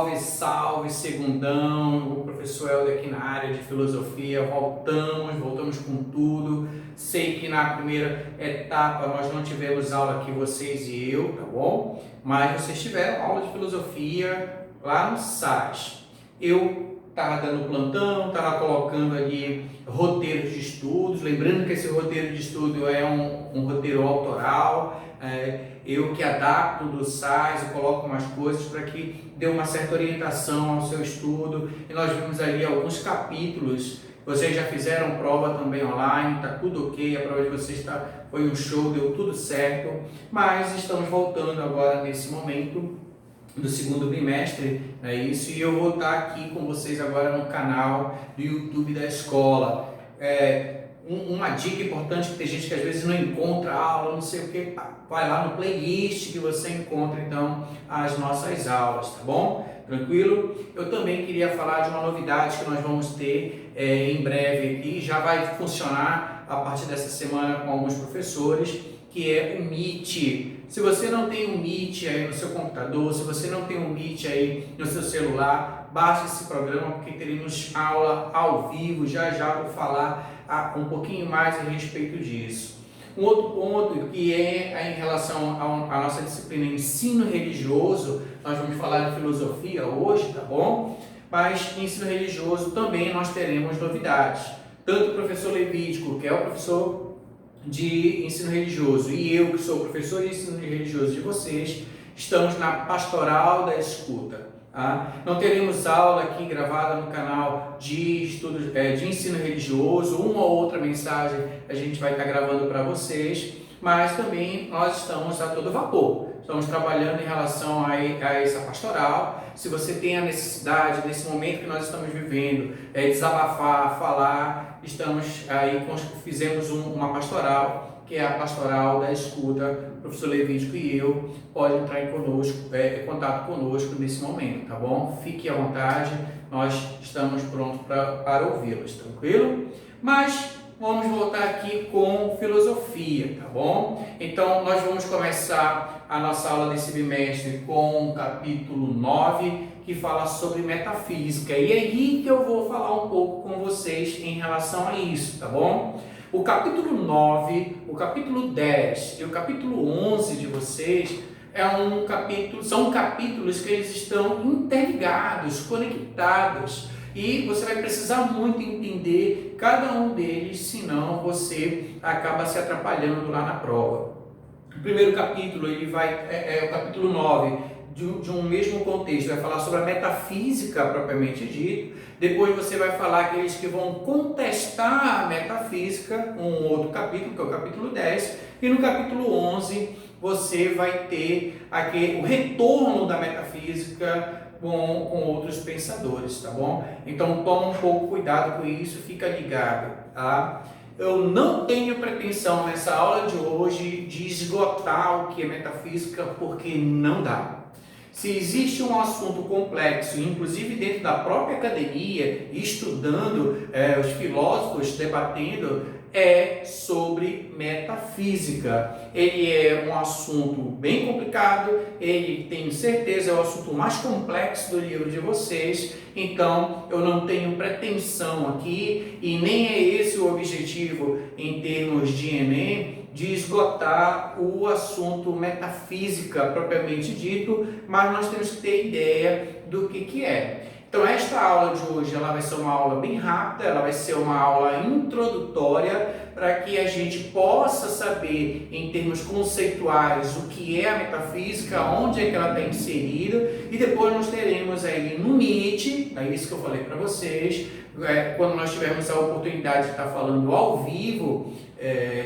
Salve, salve, segundão, o professor Helder aqui na área de filosofia, voltamos com tudo. Sei que na primeira etapa nós não tivemos aula aqui, vocês e eu, tá bom? Mas vocês tiveram aula de filosofia lá no SAS. Eu estava dando plantão, estava colocando ali roteiros de estudos, lembrando que esse roteiro de estudo é um roteiro autoral, eu que adapto do SAS, eu coloco umas coisas para que dê uma certa orientação ao seu estudo, e nós vimos ali alguns capítulos. Vocês já fizeram prova também online, está tudo ok, a prova de vocês foi um show, deu tudo certo, mas estamos voltando agora nesse momento do segundo bimestre, é isso, e eu vou estar aqui com vocês agora no canal do YouTube da escola. Uma dica importante, que tem gente que às vezes não encontra aula, não sei o que, vai lá no playlist que você encontra então as nossas aulas, tá bom? Tranquilo? Eu também queria falar de uma novidade que nós vamos ter em breve aqui, já vai funcionar a partir dessa semana com alguns professores, que é o Meet. Se você não tem o Meet aí no seu computador, se você não tem o Meet aí no seu celular, baixe esse programa, porque teremos aula ao vivo, já vou falar um pouquinho mais a respeito disso. Um outro ponto que é em relação à nossa disciplina ensino religioso, nós vamos falar de filosofia hoje, tá bom? Mas em ensino religioso também nós teremos novidades. Tanto o professor Levítico, que é o professor de ensino religioso, e eu, que sou professor de ensino religioso de vocês, estamos na pastoral da escuta. Tá? Não teremos aula aqui gravada no canal de estudos de ensino religioso, uma ou outra mensagem a gente vai estar gravando para vocês, mas também nós estamos a todo vapor. Estamos trabalhando em relação a essa pastoral. Se você tem a necessidade, nesse momento que nós estamos vivendo, desabafar, falar, estamos aí, fizemos uma pastoral, que é a pastoral da escuta. O professor Levítico e eu pode entrar em contato conosco nesse momento, tá bom? Fique à vontade, nós estamos prontos para ouvi-los, tranquilo? Mas vamos voltar aqui com filosofia, tá bom? Então, nós vamos começar a nossa aula desse bimestre com o capítulo 9, que fala sobre metafísica. E é aí que eu vou falar um pouco com vocês em relação a isso, tá bom? O capítulo 9, o capítulo 10 e o capítulo 11 de vocês são capítulos que eles estão interligados, conectados. E você vai precisar muito entender cada um deles, senão você acaba se atrapalhando lá na prova. O primeiro capítulo é o capítulo 9, de um mesmo contexto, vai falar sobre a metafísica propriamente dito. Depois você vai falar aqueles que vão contestar a metafísica, um outro capítulo, que é o capítulo 10, e no capítulo 11 você vai ter o retorno da metafísica com outros pensadores, tá bom? Então toma um pouco cuidado com isso, fica ligado, tá? Eu não tenho pretensão nessa aula de hoje de esgotar o que é metafísica, porque não dá. Se existe um assunto complexo, inclusive dentro da própria academia, estudando, os filósofos debatendo, é sobre metafísica. Ele é um assunto bem complicado, ele, tenho certeza, é o assunto mais complexo do livro de vocês, então eu não tenho pretensão aqui, e nem é esse o objetivo em termos de Enem, de esgotar o assunto metafísica propriamente dito, mas nós temos que ter ideia do que é. Então esta aula de hoje ela vai ser uma aula bem rápida, ela vai ser uma aula introdutória para que a gente possa saber em termos conceituais o que é a metafísica, onde é que ela está inserida, e depois nós teremos aí no Meet, é isso que eu falei para vocês, quando nós tivermos a oportunidade de estar falando ao vivo,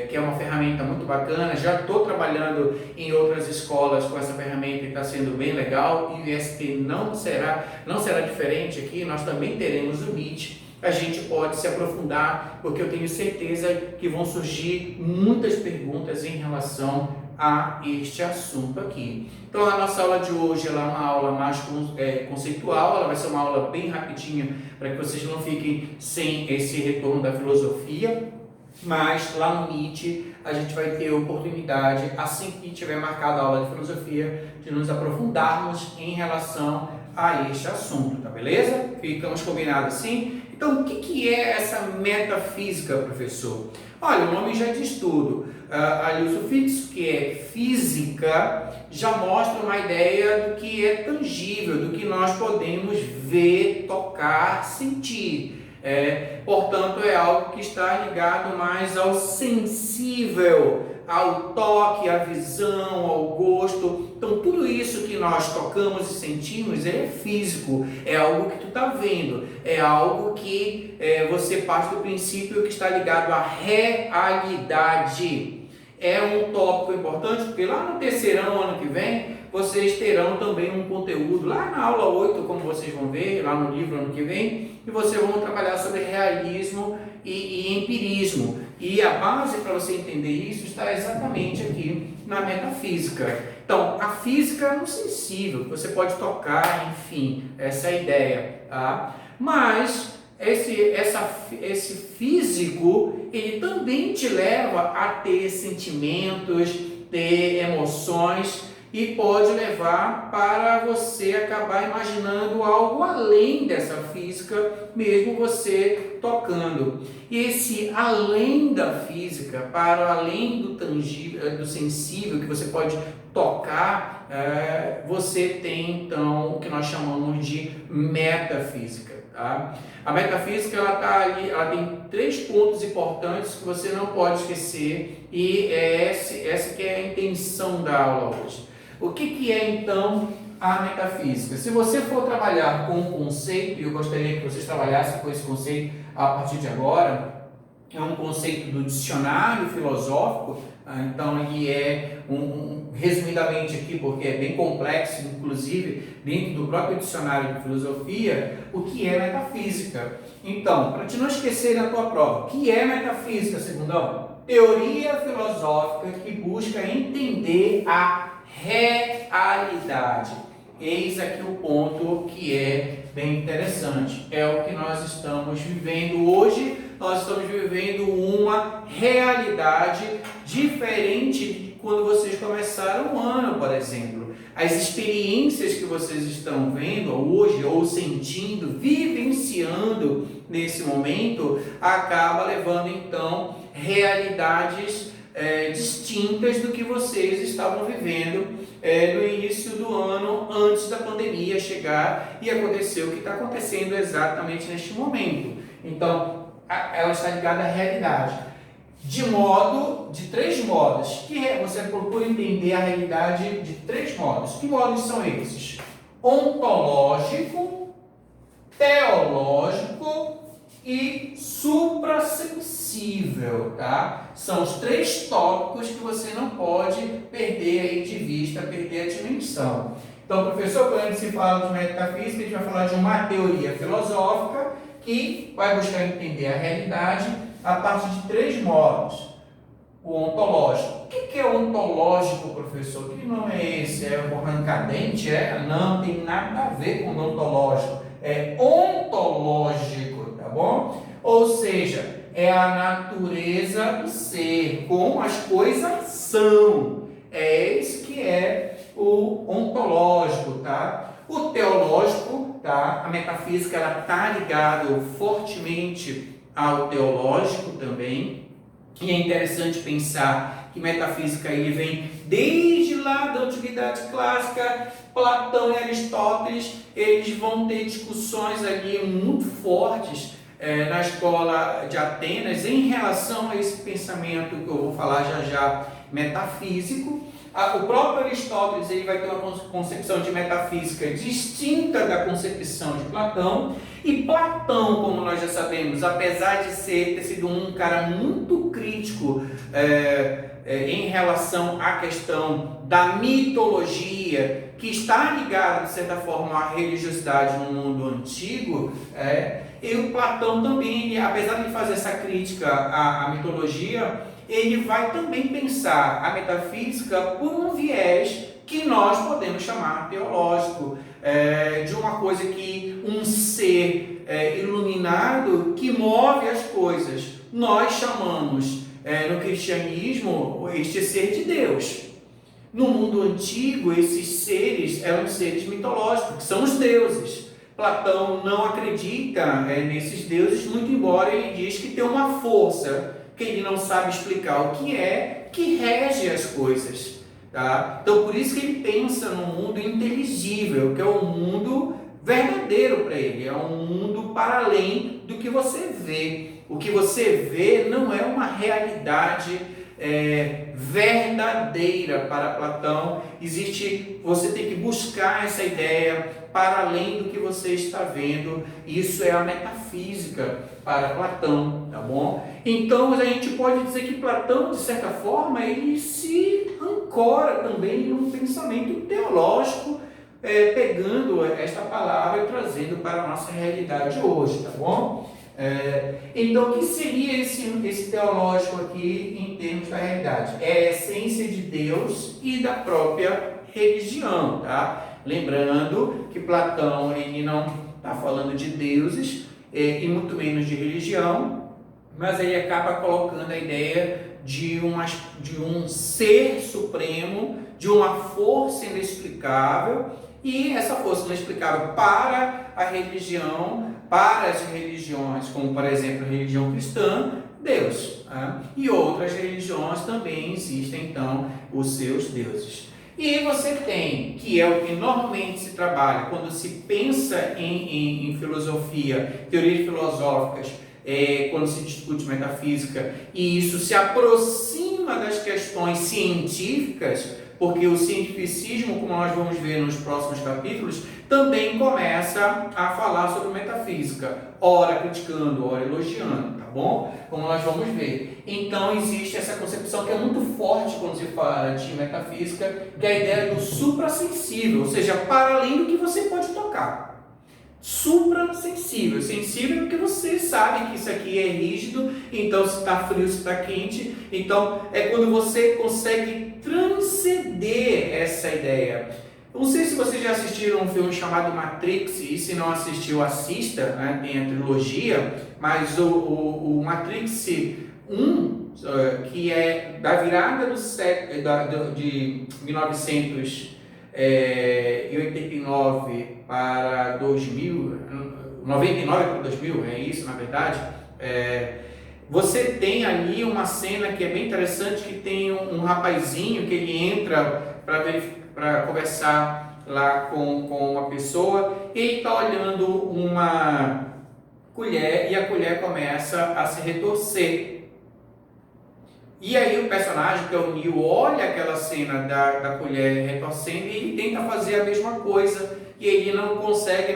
que é uma ferramenta muito bacana. Já estou trabalhando em outras escolas com essa ferramenta e está sendo bem legal, e o ISP não será diferente aqui, nós também teremos o Meet. A gente pode se aprofundar, porque eu tenho certeza que vão surgir muitas perguntas em relação a este assunto aqui. Então a nossa aula de hoje ela é uma aula mais conceitual, ela vai ser uma aula bem rapidinha, para que vocês não fiquem sem esse retorno da filosofia. mas lá no Meet a gente vai ter oportunidade, assim que tiver marcada a aula de filosofia, de nos aprofundarmos em relação a este assunto, tá beleza? Ficamos combinados assim? Então, o que é essa metafísica, professor? Olha, o nome já diz tudo. Ali o sufixo, que é física, já mostra uma ideia do que é tangível, do que nós podemos ver, tocar, sentir. Portanto, é algo que está ligado mais ao sensível, ao toque, à visão, ao gosto. Então, tudo isso que nós tocamos e sentimos é físico, é algo que tu está vendo, é algo que você parte do princípio que está ligado à realidade. É um tópico importante, porque lá no terceirão, ano que vem, vocês terão também um conteúdo, lá na aula 8, como vocês vão ver, lá no livro ano que vem, e vocês vão trabalhar sobre realismo e empirismo. E a base para você entender isso está exatamente aqui na metafísica. Então, a física é um sensível, que você pode tocar, enfim, essa é a ideia. Tá? Mas esse físico, ele também te leva a ter sentimentos, ter emoções, e pode levar para você acabar imaginando algo além dessa física, mesmo você tocando. E esse além da física, para além do tangível, do sensível, que você pode tocar, você tem então o que nós chamamos de metafísica. Tá? A metafísica ela tá ali, ela tem 3 pontos importantes que você não pode esquecer, e essa que é a intenção da aula hoje. O que é então a metafísica? Se você for trabalhar com um conceito, e eu gostaria que vocês trabalhassem com esse conceito a partir de agora, é um conceito do dicionário filosófico, então ele é resumidamente aqui, porque é bem complexo, inclusive dentro do próprio dicionário de filosofia, o que é metafísica. Então, para te não esquecer na tua prova, o que é metafísica, segundão? Teoria filosófica que busca entender a realidade. Eis aqui o ponto que é bem interessante. É o que nós estamos vivendo hoje. Nós estamos vivendo uma realidade diferente de quando vocês começaram o ano, por exemplo. As experiências que vocês estão vendo hoje, ou sentindo, vivenciando nesse momento, acaba levando então realidades distintas do que vocês estavam vivendo no início do ano, antes da pandemia chegar e acontecer o que está acontecendo exatamente neste momento. Então, ela está ligada à realidade. De 3 modos, que você procura entender a realidade de 3 modos. Que modos são esses? Ontológico, teológico e suprassensível, tá? São os 3 tópicos que você não pode perder aí de vista, perder a dimensão. Então, professor, quando a gente se fala de metafísica, a gente vai falar de uma teoria filosófica que vai buscar entender a realidade a partir de 3 modos. O ontológico. O que é ontológico, professor? Que nome é esse? É um arrancadente? Não, tem nada a ver com ontológico. É ontológico, tá bom? Ou seja, é a natureza do ser, como as coisas são. É esse que é o ontológico, tá? O teológico, tá? A metafísica, ela tá ligada fortemente ao teológico também. E é interessante pensar que metafísica ele vem desde lá da antiguidade clássica. Platão e Aristóteles, eles vão ter discussões ali muito fortes na escola de Atenas em relação a esse pensamento que eu vou falar já metafísico. O próprio Aristóteles ele vai ter uma concepção de metafísica distinta da concepção de Platão. E Platão, como nós já sabemos, apesar de ter sido um cara muito crítico em relação à questão da mitologia, que está ligada, de certa forma, à religiosidade no mundo antigo, e o Platão também, apesar de fazer essa crítica à mitologia, ele vai também pensar a metafísica por um viés que nós podemos chamar teológico, de uma coisa que um ser iluminado que move as coisas. nós chamamos no cristianismo este ser de Deus. No mundo antigo, esses seres eram seres mitológicos, que são os deuses. Platão não acredita nesses deuses, muito embora ele diz que tem uma força que ele não sabe explicar o que rege as coisas. Tá? Então, por isso que ele pensa num mundo inteligível, que é um mundo verdadeiro para ele, é um mundo para além do que você vê. O que você vê não é uma realidade verdadeira para Platão. Você tem que buscar essa ideia para além do que você está vendo. Isso é a metafísica para Platão, tá bom? Então a gente pode dizer que Platão, de certa forma, ele se ancora também num pensamento teológico, pegando esta palavra e trazendo para a nossa realidade hoje, tá bom? Então, o que seria esse teológico aqui em termos da realidade? É a essência de Deus e da própria religião, tá? Lembrando que Platão ele não está falando de deuses e muito menos de religião, mas ele acaba colocando a ideia de um ser supremo, de uma força inexplicável, e essa força inexplicável para a religião, para as religiões, como por exemplo a religião cristã, Deus. Tá? E outras religiões também existem, então, os seus deuses. E você tem, que é o que normalmente se trabalha quando se pensa em filosofia, teorias filosóficas, quando se discute metafísica, e isso se aproxima das questões científicas, porque o cientificismo, como nós vamos ver nos próximos capítulos, também começa a falar sobre metafísica, ora criticando, ora elogiando, tá bom? Como nós vamos ver. Então existe essa concepção que é muito forte quando se fala de metafísica, que é a ideia do suprassensível, ou seja, para além do que você pode tocar. Suprassensível. Sensível porque você sabe que isso aqui é rígido, então se está frio, se está quente. Então é quando você consegue transcender essa ideia. Não sei se vocês já assistiram um filme chamado Matrix, e se não assistiu, assista, né? Tem a trilogia, mas o Matrix 1, que é da virada do século de 1989 para 2000, 99 para 2000, é isso na verdade. Você tem ali uma cena que é bem interessante, que tem um rapazinho que ele entra para conversar lá com uma pessoa, e ele está olhando uma colher e a colher começa a se retorcer. E aí o personagem, que é o Neo, olha aquela cena da colher retorcendo e ele tenta fazer a mesma coisa, e ele não consegue,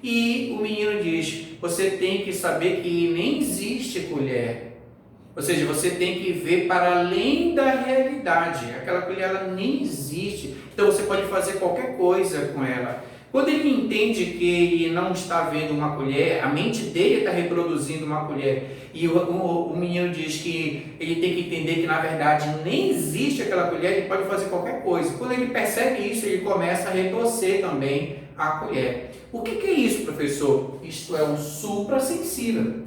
e o menino diz: você tem que saber que nem existe colher. Ou seja, você tem que ver para além da realidade. Aquela colher ela nem existe. Então você pode fazer qualquer coisa com ela. Quando ele entende que ele não está vendo uma colher, a mente dele está reproduzindo uma colher. E o menino diz que ele tem que entender que na verdade nem existe aquela colher, ele pode fazer qualquer coisa. Quando ele percebe isso, ele começa a retorcer também a colher. O que é isso, professor? Isto é um suprassensível.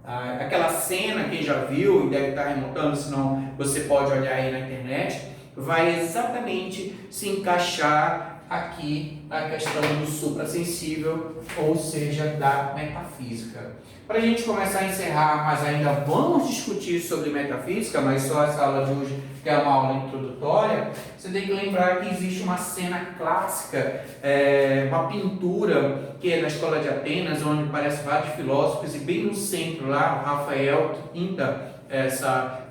Aquela cena, quem já viu e deve estar remontando, senão você pode olhar aí na internet, vai exatamente se encaixar aqui na questão do suprassensível, ou seja, da metafísica. Para a gente começar a encerrar, mas ainda vamos discutir sobre metafísica, mas só essa aula de hoje, que é uma aula introdutória, você tem que lembrar que existe uma cena clássica, uma pintura que é na Escola de Atenas, onde aparecem vários filósofos, e bem no centro lá, o Rafael pinta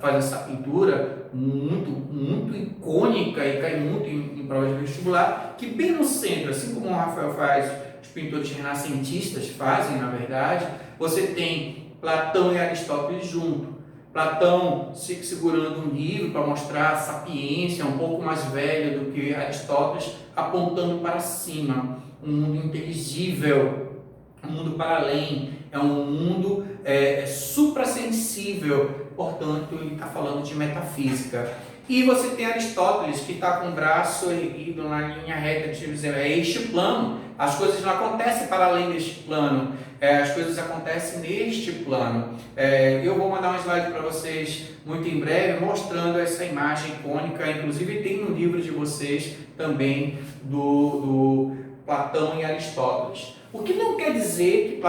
faz essa pintura muito icônica e cai muito em prova de vestibular, que bem no centro, assim como o Rafael faz, os pintores renascentistas fazem, na verdade, você tem Platão e Aristóteles junto. Platão segurando um livro para mostrar a sapiência, um pouco mais velho do que Aristóteles, apontando para cima, um mundo inteligível, um mundo para além, é um mundo suprassensível, portanto ele está falando de metafísica. E você tem Aristóteles, que está com o braço erguido na linha reta, dizendo, é este plano. As coisas não acontecem para além deste plano, as coisas acontecem neste plano. Eu vou mandar um slide para vocês muito em breve, mostrando essa imagem icônica, inclusive tem no livro de vocês também do Platão e Aristóteles. O que não quer dizer que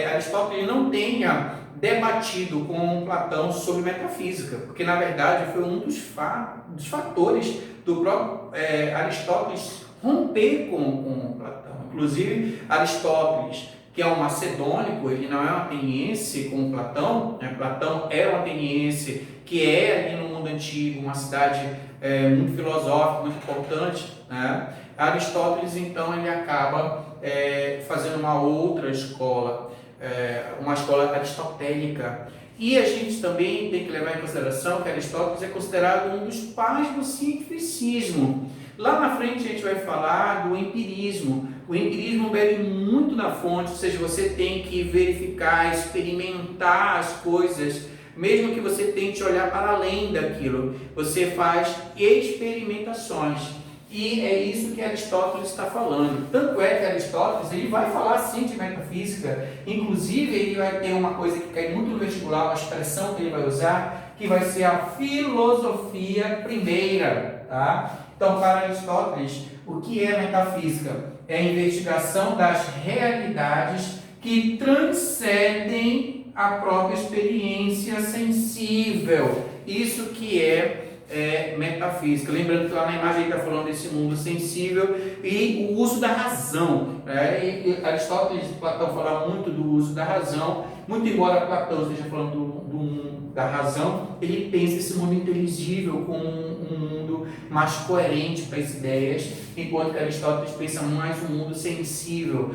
Aristóteles não tenha debatido com Platão sobre metafísica, porque na verdade foi um dos fatores do próprio Aristóteles romper com Platão. Inclusive Aristóteles, que é um macedônico, ele não é um ateniense como Platão, né? Platão é um ateniense, que é ali no mundo antigo, uma cidade muito filosófica, muito importante, né? Aristóteles, então, ele acaba fazendo uma outra escola, uma escola aristotélica. E a gente também tem que levar em consideração que Aristóteles é considerado um dos pais do cientificismo. Lá na frente a gente vai falar do empirismo. O empirismo bebe muito na fonte, ou seja, você tem que verificar, experimentar as coisas, mesmo que você tente olhar para além daquilo. Você faz experimentações. E é isso que Aristóteles está falando. Tanto é que Aristóteles ele vai falar sim de metafísica. Inclusive, ele vai ter uma coisa que cai muito no vestibular, uma expressão que ele vai usar, que vai ser a filosofia primeira. Tá? Então, para Aristóteles, o que é metafísica? É a investigação das realidades que transcendem a própria experiência sensível. Isso que é metafísica. Lembrando que lá na imagem está falando desse mundo sensível e o uso da razão. E Aristóteles e Platão falaram muito do uso da razão, muito embora Platão esteja falando da razão, ele pensa esse mundo inteligível como um mundo mais coerente para as ideias, enquanto que Aristóteles pensa mais um mundo sensível,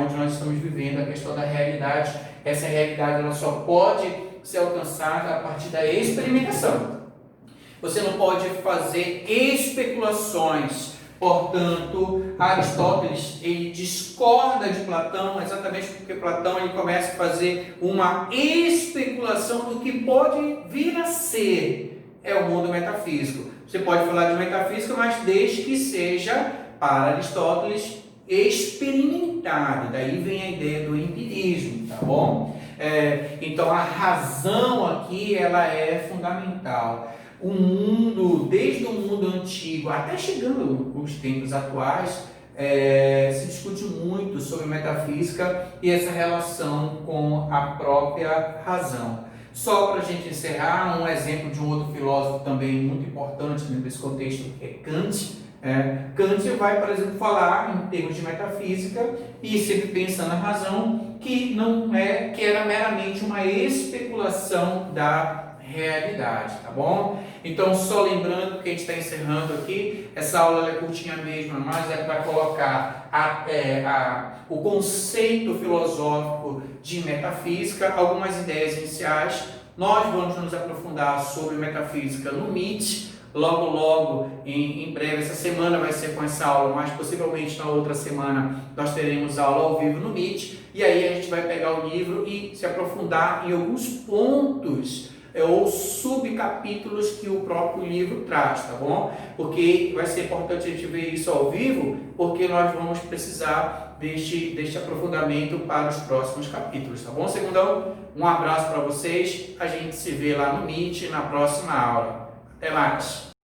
onde nós estamos vivendo a questão da realidade. Essa realidade ela só pode ser alcançada a partir da experimentação. Você não pode fazer especulações. Portanto, Aristóteles ele discorda de Platão, exatamente porque Platão ele começa a fazer uma especulação do que pode vir a ser o mundo metafísico. Você pode falar de metafísica, mas desde que seja, para Aristóteles, experimentado. Daí vem a ideia do empirismo, tá bom? Então, a razão aqui ela é fundamental. O mundo, desde o mundo antigo até chegando os tempos atuais, se discute muito sobre metafísica e essa relação com a própria razão. Só para a gente encerrar, um exemplo de um outro filósofo também muito importante nesse contexto é Kant. Kant vai, por exemplo, falar em termos de metafísica e sempre pensa na razão que era meramente uma especulação da realidade, tá bom? Então, só lembrando que a gente está encerrando aqui, essa aula é curtinha mesmo, mas é para colocar o conceito filosófico de metafísica, algumas ideias iniciais. Nós vamos nos aprofundar sobre metafísica no Meet, logo, em breve. Essa semana vai ser com essa aula, mas possivelmente na outra semana nós teremos aula ao vivo no Meet, e aí a gente vai pegar o livro e se aprofundar em alguns pontos ou subcapítulos que o próprio livro traz, tá bom? Porque vai ser importante a gente ver isso ao vivo, porque nós vamos precisar deste aprofundamento para os próximos capítulos, tá bom, segundão? Um abraço para vocês, a gente se vê lá no Meet na próxima aula. Até mais!